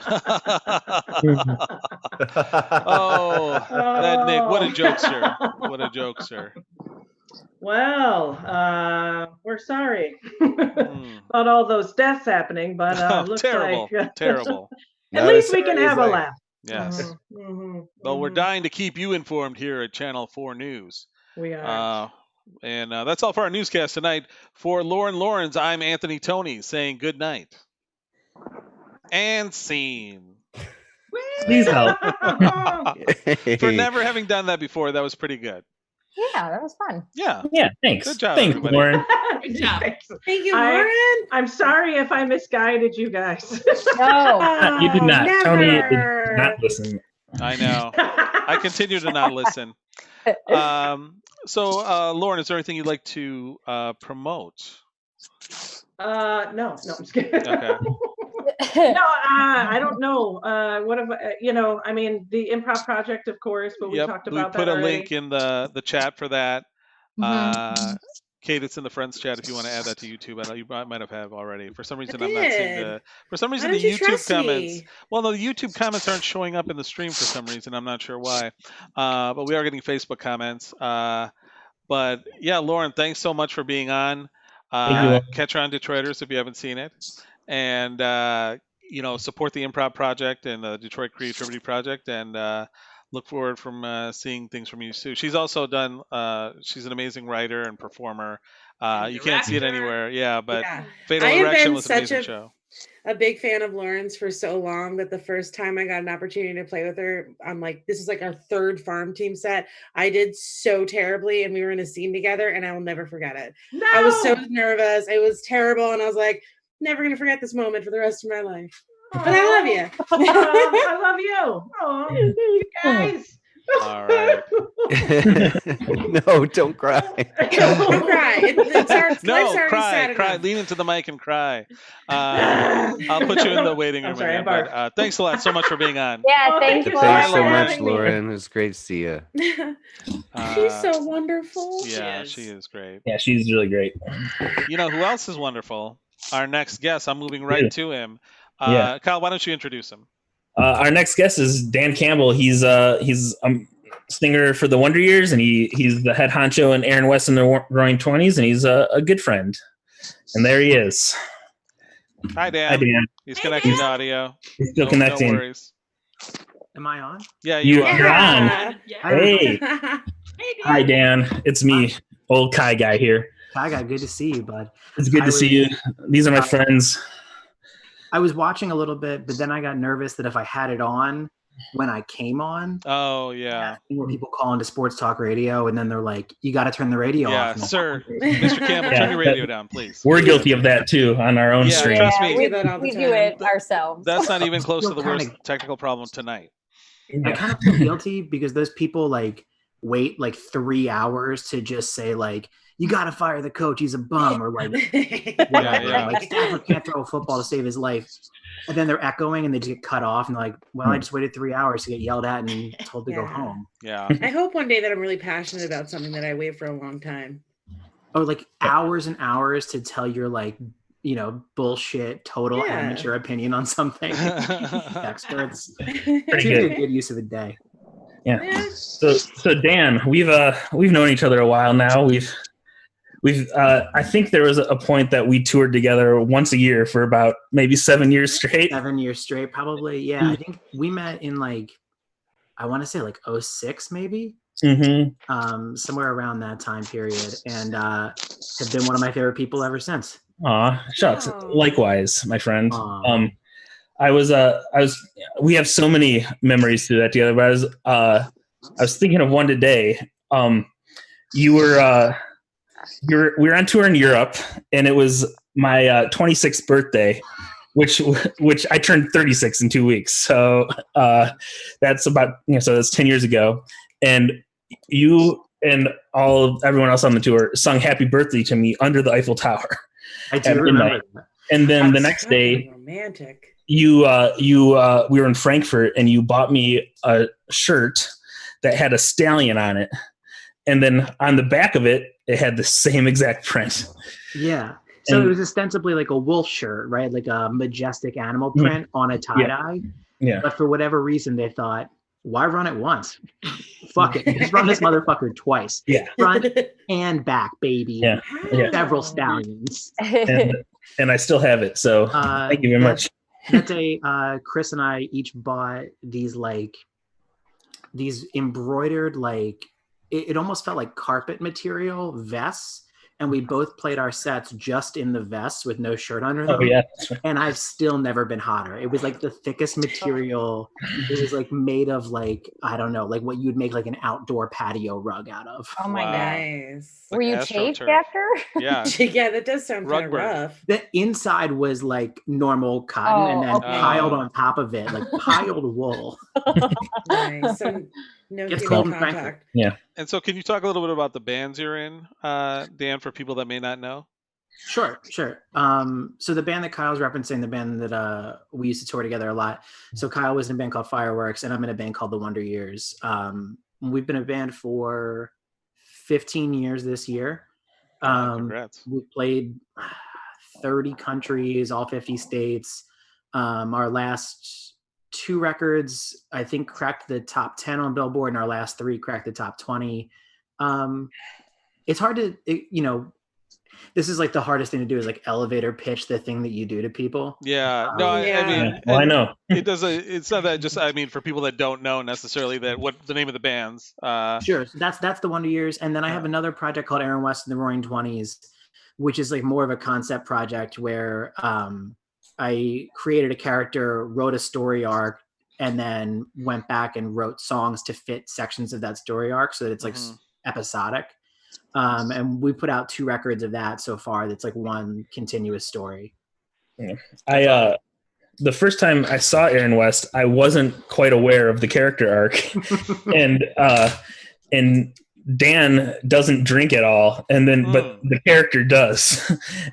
Oh, that Nick, what a jokester. What a jokester. Well, we're sorry about all those deaths happening, but looks terrible, like terrible. At least we can have a laugh. Yes. Well, we're dying to keep you informed here at Channel 4 News. We are. And that's all for our newscast tonight. For Lauren Lawrence, I'm Anthony Tony saying good night. And scene. Please help. For never having done that before, that was pretty good. Yeah, that was fun. Yeah. Yeah, thanks. Good job, thanks, everybody. Lauren. Good job. Thank you, Lauren. I'm sorry if I misguided you guys. No. You did not. Never. Tony did not listen. I know. I continue to not listen. So, Lauren, is there anything you'd like to promote? No, I'm just kidding. Okay. No, I don't know. What if I mean, the Improv project, of course, but we talked about that. We put a already. link in the chat for that. Kate, it's in the friends chat if you want to add that to YouTube. I know you might have already. For some reason, I'm not seeing the. For some reason, the YouTube comments. Well, no, the YouTube comments aren't showing up in the stream for some reason. I'm not sure why. But we are getting Facebook comments. But yeah, Lauren, thanks so much for being on. Catch her on Detroiters if you haven't seen it, and support the Improv Project and the Detroit Creativity Project, and look forward from seeing things from you too. She's also done. She's an amazing writer and performer. You can't see it anywhere, but Fatal Erection was an amazing show. A big fan of Lauren's for so long that the first time I got an opportunity to play with her, I'm like, this is like our third farm team set. I did so terribly, and we were in a scene together, and I will never forget it. No! I was so nervous. It was terrible, and I was like, never gonna forget this moment for the rest of my life. But I love you. I love you. Oh, you guys. All right. No, don't cry. Don't cry. It's our no, cry. Lean into the mic and cry. I'll put you in the waiting room. Sorry, but thanks a lot so much for being on. Yeah, thanks, Lauren. Thanks so much, Lauren. It was great to see you. She's so wonderful. Yeah, she is great. Yeah, she's really great. You know who else is wonderful? Our next guest. I'm moving right to him. Kyle, why don't you introduce him? Our next guest is Dan Campbell. He's a singer for the Wonder Years, and he's the head honcho in Aaron West in the Roaring 20s, and he's a good friend. And there he is. Hi, Dan. Hi, Dan. He's connecting to audio. He's still connecting. No worries. Am I on? Yeah, you're on. Yeah. Hey. Hi, Dan. It's me, old Kai guy here. Kai guy, good to see you, bud. It's good to see you. These are my friends. I was watching a little bit, but then I got nervous that if I had it on when I came on. Oh, yeah. Where people call into sports talk radio, and then they're like, you got to turn the radio off. Yeah, sir. Mr. Campbell, turn your radio down, please. We're guilty of that, too, on our own stream. Trust me. We do it ourselves. That's not even close to the worst technical problem tonight. I kind of feel guilty because those people, wait, 3 hours to just say, you got to fire the coach. He's a bum, or whatever. Yeah. Stafford can't throw a football to save his life. And then they're echoing and they just get cut off. And they're like, well, I just waited 3 hours to get yelled at and told to go home. Yeah. I hope one day that I'm really passionate about something that I wait for a long time. Oh, hours and hours to tell your bullshit, total amateur opinion on something. Experts. Pretty good. A good use of the day. Yeah. So Dan, we've known each other a while now. I think there was a point that we toured together once a year for about maybe 7 years straight. 7 years straight, probably. Yeah, I think we met in like, I want to say like 06 maybe. Somewhere around that time period, and have been one of my favorite people ever since. Aw, shucks. Likewise, my friend. I was we have so many memories through that together, but I was thinking of one today. We were on tour in Europe, and it was my 26th birthday, which I turned 36 in 2 weeks. So that's about, so that's 10 years ago. And you and everyone else on the tour sung "Happy Birthday" to me under the Eiffel Tower. I do remember that. And then the next day, romantic. We were in Frankfurt, and you bought me a shirt that had a stallion on it, and then on the back of it, it had the same exact print. Yeah. So it was ostensibly like a wolf shirt, right? Like a majestic animal print on a tie-dye. Yeah. But for whatever reason, they thought, why run it once? Fuck it. Just run this motherfucker twice. Yeah. Front and back, baby. Yeah. Several stallions. And I still have it. So thank you very much. That day, Chris and I each bought these embroidered, like, it almost felt like carpet material vests. And we both played our sets just in the vests with no shirt under them. Oh, yeah. And I've still never been hotter. It was like the thickest material. It was like made of like, I don't know, like what you'd make like an outdoor patio rug out of. Oh my Nice. Were you chafed after? Yeah. Yeah, that does sound kind of rough. The inside was like normal cotton and then piled on top of it, like piled wool. Nice. So no It's human cold in contact. Yeah. And so, can you talk a little bit about the bands you're in, Dan, for people that may not know? Sure. So the band that Kyle's referencing, the band that we used to tour together a lot. So Kyle was in a band called Fireworks, and I'm in a band called The Wonder Years. We've been a band for 15 years this year. Congrats. We've played 30 countries, all 50 states. Our last 2 records, I think, cracked the top 10 on Billboard, and our last 3 cracked the top 20. It's hard to, this is like the hardest thing to do is like elevator pitch the thing that you do to people. Yeah. No, I mean, I know. It's not that just, I mean, for people that don't know necessarily what the name of the bands. Sure. So that's the Wonder Years. And then I have another project called Aaron West and the Roaring 20s, which is like more of a concept project where I created a character, wrote a story arc, and then went back and wrote songs to fit sections of that story arc so that it's like episodic. And we put out 2 records of that so far. That's like one continuous story. Yeah. The first time I saw Aaron West, I wasn't quite aware of the character arc, and Dan doesn't drink at all, and then but the character does,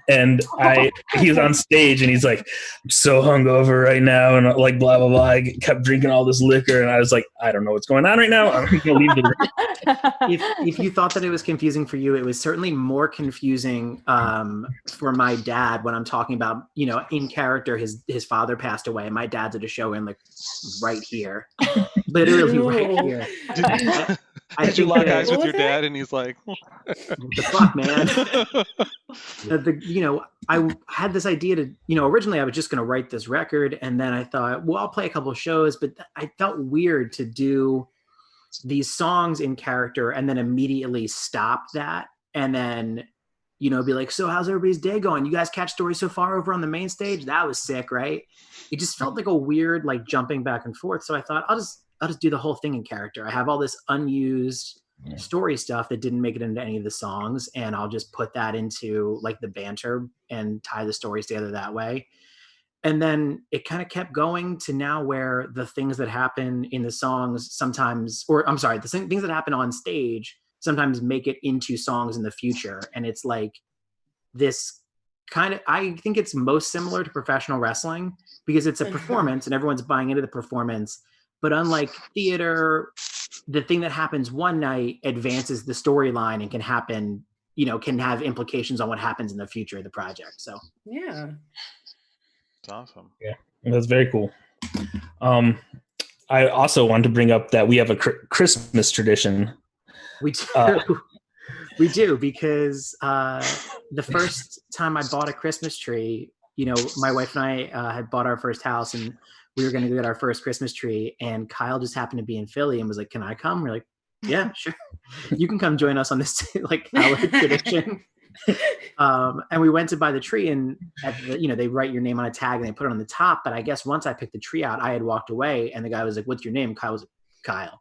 and he was on stage and he's like, "I'm so hungover right now," and like blah blah blah. I kept drinking all this liquor, and I was like, "I don't know what's going on right now. I'm gonna leave the room." If you thought that it was confusing for you, it was certainly more confusing for my dad when I'm talking about, in character, his father passed away, and my dad's at a show in like right here, literally right here. Did you lock eyes with your dad and he's like, what the fuck, man? I had this idea to, originally I was just going to write this record, and then I thought, well, I'll play a couple of shows, but I felt weird to do these songs in character and then immediately stop that and then, be like, so how's everybody's day going? You guys catch stories so far over on the main stage? That was sick, right? It just felt like a weird, like jumping back and forth. So I thought, I'll just do the whole thing in character. I have all this unused story stuff that didn't make it into any of the songs, and I'll just put that into like the banter and tie the stories together that way. And then it kind of kept going to now where the things that happen in the songs sometimes, the things that happen on stage sometimes make it into songs in the future. And it's like this kind of, I think it's most similar to professional wrestling because it's a performance and everyone's buying into the performance. But unlike theater, the thing that happens one night advances the storyline and can happen, can have implications on what happens in the future of the project. So, yeah. It's awesome. Yeah, that's very cool. I also want to bring up that we have a Christmas tradition. We do. We do, because the first time I bought a Christmas tree, my wife and I had bought our first house, and we were going to get our first Christmas tree, and Kyle just happened to be in Philly and was like, "Can I come?" We're like, "Yeah, sure. You can come join us on this like holiday tradition." And we went to buy the tree, and they write your name on a tag and they put it on the top. But I guess once I picked the tree out, I had walked away, and the guy was like, "What's your name?" Kyle was like, "Kyle."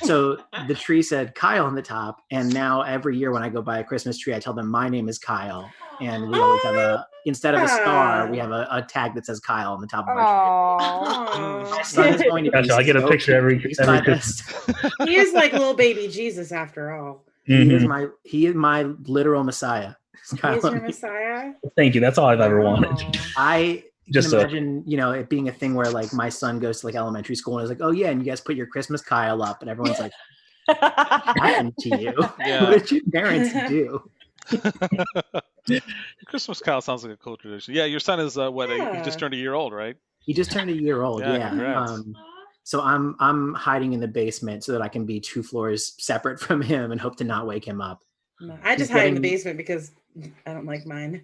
So the tree said Kyle on the top, and now every year when I go buy a Christmas tree, I tell them my name is Kyle, and we always have instead of a star, we have a tag that says Kyle on the top of our tree. My son is going to be I get a picture every Christmas. He is like little baby Jesus after all. Mm-hmm. He is my literal Messiah. He is your Messiah? Thank you. That's all I've ever wanted. I just imagine, it being a thing where like my son goes to like elementary school and is like, "Oh yeah, and you guys put your Christmas Kyle up," and everyone's like, "What happened to you? Yeah. What did your parents do?" Christmas Kyle sounds like a cool tradition. Yeah, your son is he just turned a year old, right? He just turned a year old. Yeah. So I'm hiding in the basement so that I can be 2 floors separate from him and hope to not wake him up. No, I just hide in the basement because I don't like mine.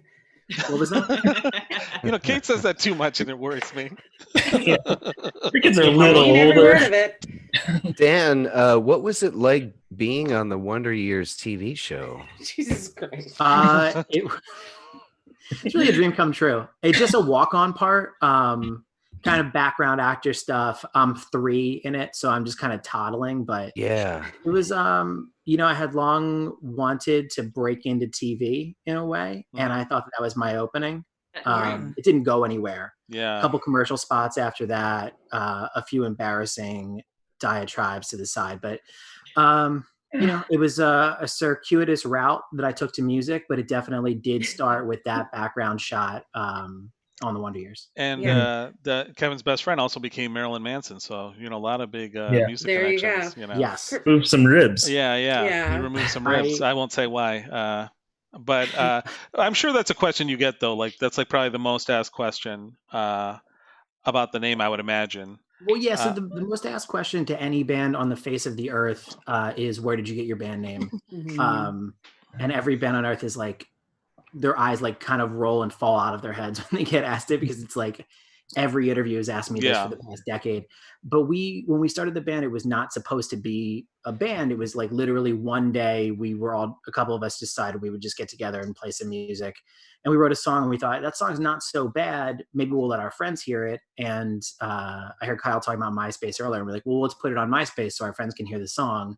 What was that? Kate says that too much and it worries me. Your kids are a little older. Heard of it. Dan, what was it like being on the Wonder Years TV show? Jesus Christ. It's really a dream come true. It's just a walk-on part, kind of background actor stuff. I'm 3 in it, so I'm just kind of toddling, but yeah, it was, I had long wanted to break into TV in a way, and I thought that was my opening. It didn't go anywhere. Yeah. A couple commercial spots after that, a few embarrassing diatribes to the side, but it was a circuitous route that I took to music, but it definitely did start with that background shot on the Wonder Years. And Kevin's best friend also became Marilyn Manson, so a lot of big music there connections. You go. Yes, remove some ribs. Yeah. He removed some ribs. I won't say why, but I'm sure that's a question you get though. Like that's like probably the most asked question about the name, I would imagine. Well, yeah. So the most asked question to any band on the face of the earth is, "Where did you get your band name?" And every band on earth is like, their eyes like kind of roll and fall out of their heads when they get asked it, because it's like every interview has asked me this for the past decade. But when we started the band, it was not supposed to be a band. It was like literally one day a couple of us decided we would just get together and play some music. And we wrote a song and we thought, that song's not so bad. Maybe we'll let our friends hear it. And I heard Kyle talking about MySpace earlier, and we're like, well, let's put it on MySpace so our friends can hear the song.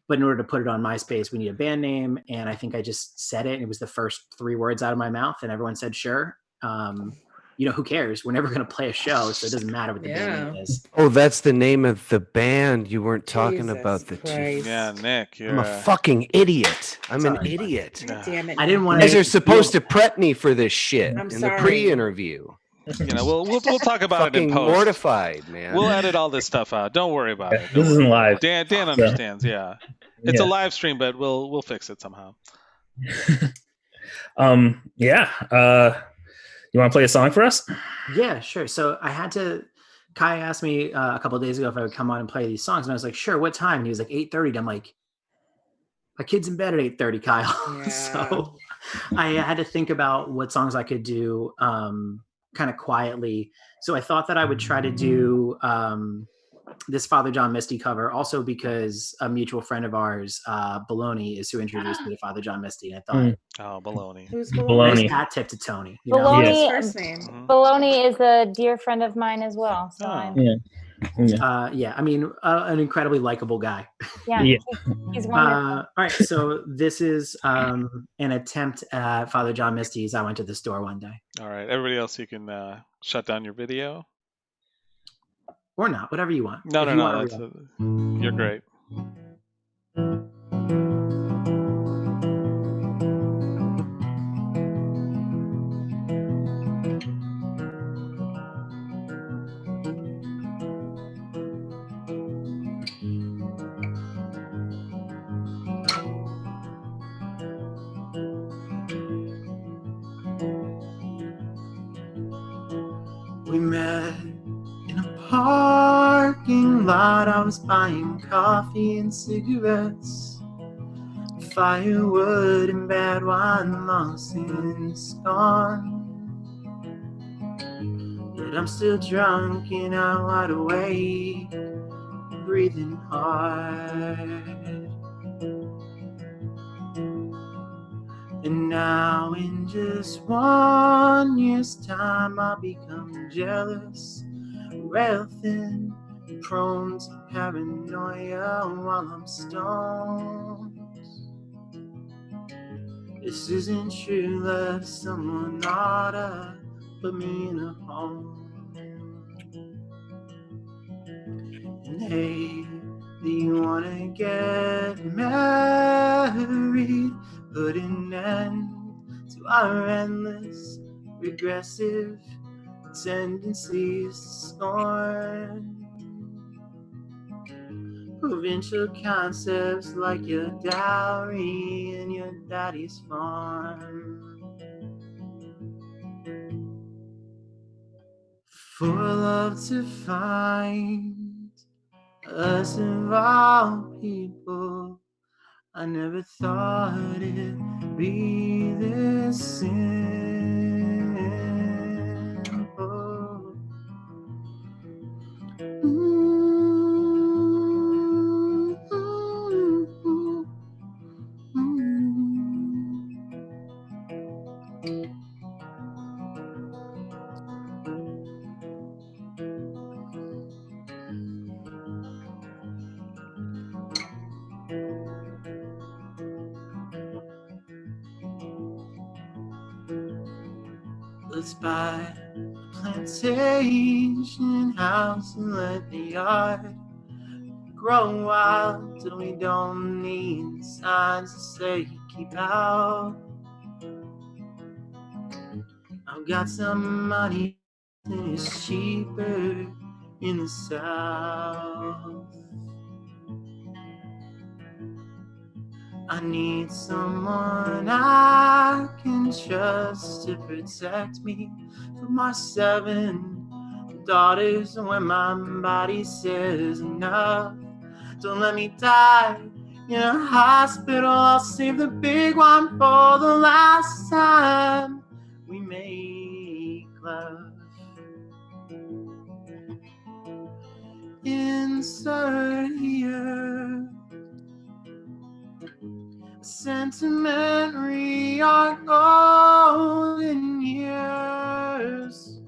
But in order to put it on MySpace, we need a band name. And I think I just said it, and it was the first 3 words out of my mouth, and everyone said, sure. Who cares? We're never going to play a show, so it doesn't matter what the band name is. Oh, that's the name of the band. You weren't talking about the two. Yeah, Nick. I'm a fucking idiot. I'm an idiot. God damn it. I didn't want to. You guys are supposed to prep me for this shit in the pre-interview. We'll talk about it in post. Mortified, man. We'll edit all this stuff out. Don't worry about it. This isn't live. Dan understands. Yeah, it's a live stream, but we'll fix it somehow. You want to play a song for us? Yeah, sure. So Kai asked me a couple of days ago if I would come on and play these songs, and I was like, sure. What time? And he was like, 8:30. And I'm like, my kid's in bed at 8:30, Kyle. Yeah. So I had to think about what songs I could do kind of quietly. So I thought that I would try to do this Father John Misty cover, also because a mutual friend of ours, Baloney, is who introduced me to Father John Misty. And I thought, Baloney. Who's Baloney? Baloney? Nice hat tip to Tony. Baloney, First name. Baloney is a dear friend of mine as well. So I mean, an incredibly likable guy. He's wonderful. All right, so this is an attempt at Father John Misty's I Went to the Store One Day. All right, everybody else, you can shut down your video. Or not, whatever you want. No. You're great. We met in a parking lot. I was buying coffee and cigarettes. firewood and bad wine long since gone. But I'm still drunk and I'm wide awake, breathing hard. And now in just 1 year's time I'll become jealous, rail thin, prone to paranoia while I'm stoned. This isn't true love, someone oughta put me in a home. And hey, do you wanna get married? Put an end to our endless, regressive tendencies to scorn provincial concepts like your dowry and your daddy's farm. For love to find us of all people, I never thought it'd be this simple. Let's buy a plantation house and let the yard grow wild till we don't need signs to say keep out. I've got some money and it's cheaper in the South. I need someone I can trust to protect me from my 7 daughters. And when my body says enough, don't let me die in a hospital. I'll save the big one for the last time we make love. Insert here sentiment re our golden years,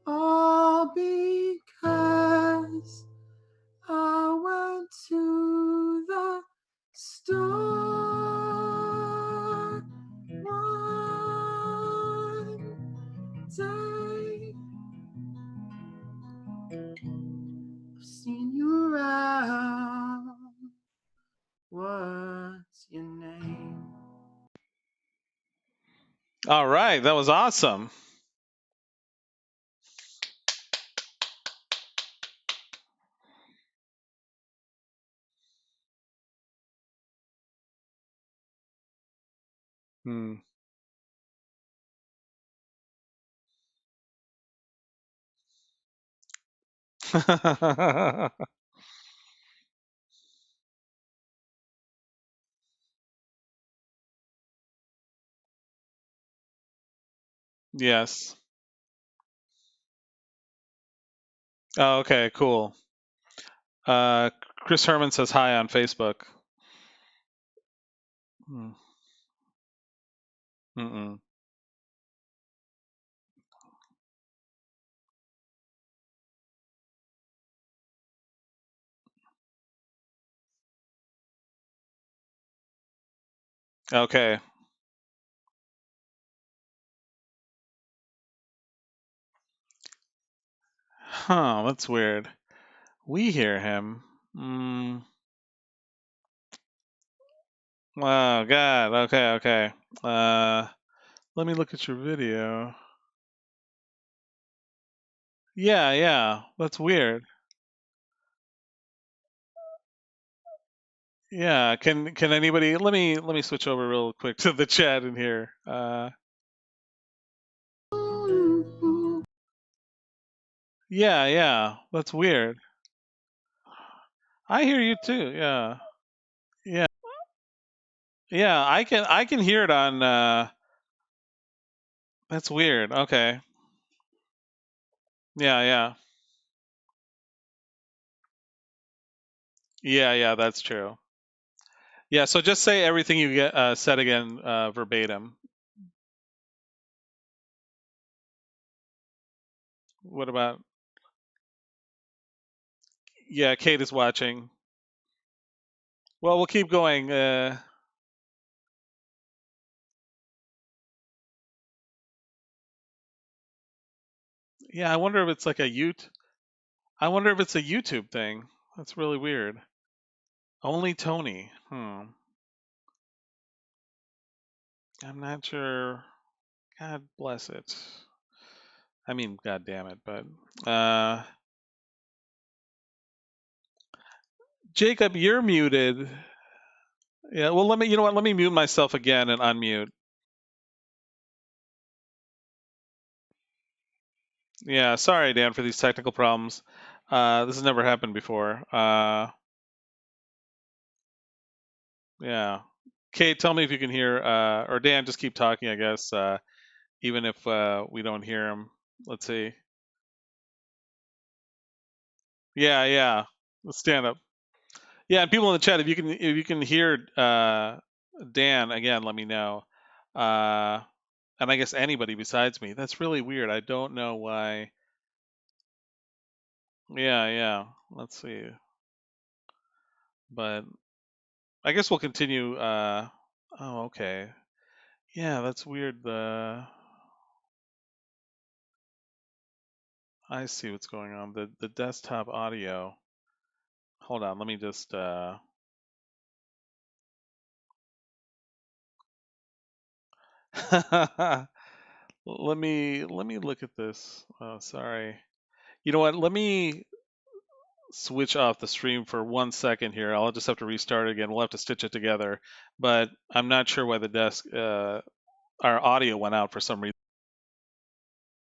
all because I went to the store one day. I've seen you around. What's your name? All right, that was awesome. Yes. Oh, okay, cool. Chris Herman says hi on Facebook. Mm-mm. Okay. Huh, that's weird. We hear him. Oh, God. Okay. Let me look at your video. Yeah. That's weird. Yeah. Can anybody let me switch over real quick to the chat in here. Yeah. That's weird. I hear you too. Yeah. Yeah. Yeah, I can hear it on that's weird. Okay. Yeah, yeah. Yeah, yeah, that's true. Yeah, so just say everything you get said again verbatim. What about? Yeah, Kate is watching. Well, we'll keep going. Yeah, I wonder if it's like I wonder if it's a YouTube thing. That's really weird. Only Tony. I'm not sure. God bless it. I mean, God damn it, but Jacob, you're muted. Yeah, well, you know what? Let me mute myself again and unmute. Yeah, sorry, Dan, for these technical problems. This has never happened before. Yeah. Kate, tell me if you can hear, or Dan, just keep talking, I guess, even if we don't hear him. Let's see. Yeah, yeah. Let's stand up. Yeah, and people in the chat, if you can hear Dan again, let me know. And I guess anybody besides me. That's really weird. I don't know why. Yeah, yeah. Let's see. But I guess we'll continue. Oh, okay. Yeah, that's weird. I see what's going on. The desktop audio. Hold on, let me just let me look at this. Oh, sorry. You know what? Let me switch off the stream for 1 second here. I'll just have to restart again. We'll have to stitch it together. But I'm not sure why the our audio went out for some reason.